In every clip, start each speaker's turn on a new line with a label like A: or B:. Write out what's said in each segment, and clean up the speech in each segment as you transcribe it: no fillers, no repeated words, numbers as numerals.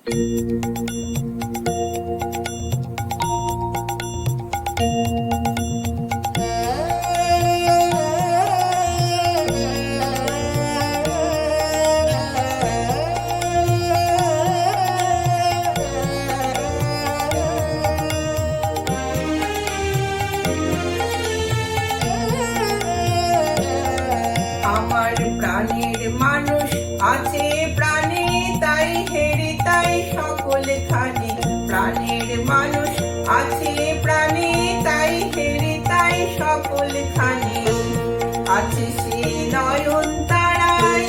A: আমার প্রাণের মানুষ আছে প্রাণে, তাই হেরে তাই সকল খানে। প্রাণের মানুষ আছে প্রাণে, তাই হেরে তাই সকল খানে। আছে সে নয়ন তারায়,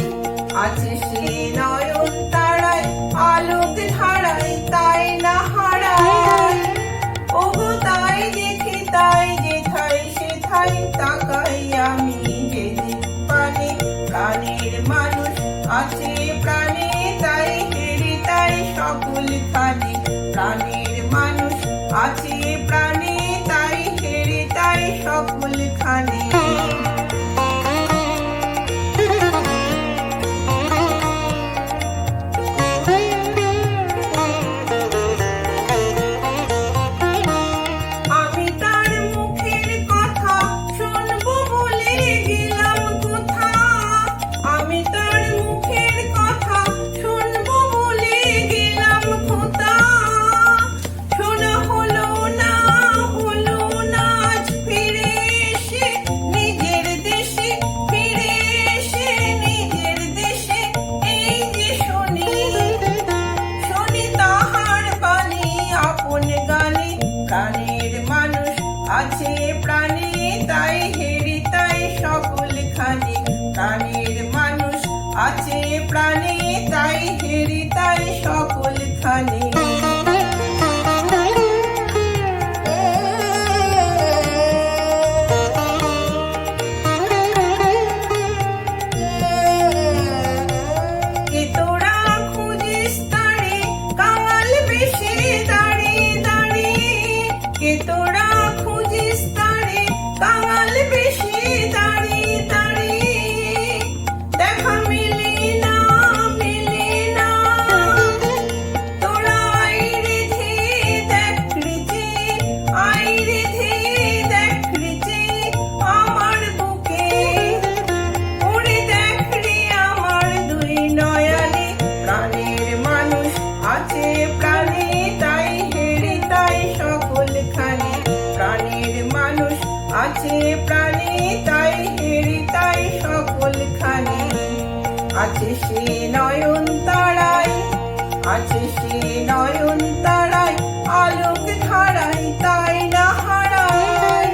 A: আছে সে নয়ন তারায়, আলোক ধারায় তাই না হারায়। ওগো তাই দেখি তাই যেথায় সেথায় তাকাই আমি যেদিক পানে। প্রাণের মানুষ আছে প্রাণে, তাই হেরে তাই সকল খানে। প্রাণের মানুষ আছে প্রাণে, তাই হেরে তাই সকল খানে। প্রাণের মানুষ আছে প্রাণে, তাই হেরে তাই সকল খানে। প্রাণের মানুষ আছে প্রাণে, তাই হেরে তাই সকল খানে। আছে প্রাণে, তাই হেরে তাই সকল খানে। আছে সে নয়ন তারায়, আছে সে নয়ন তারায়, আলোক ধারায় তাই না হারায়।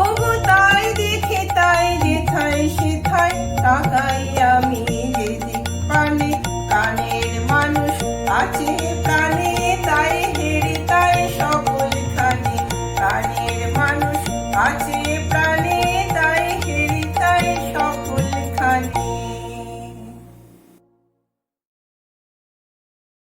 A: ওগো তাই দেখে তাই যেথায় সেথায় তাকাই আমি যেদিক পানে। প্রাণের মানুষ আছে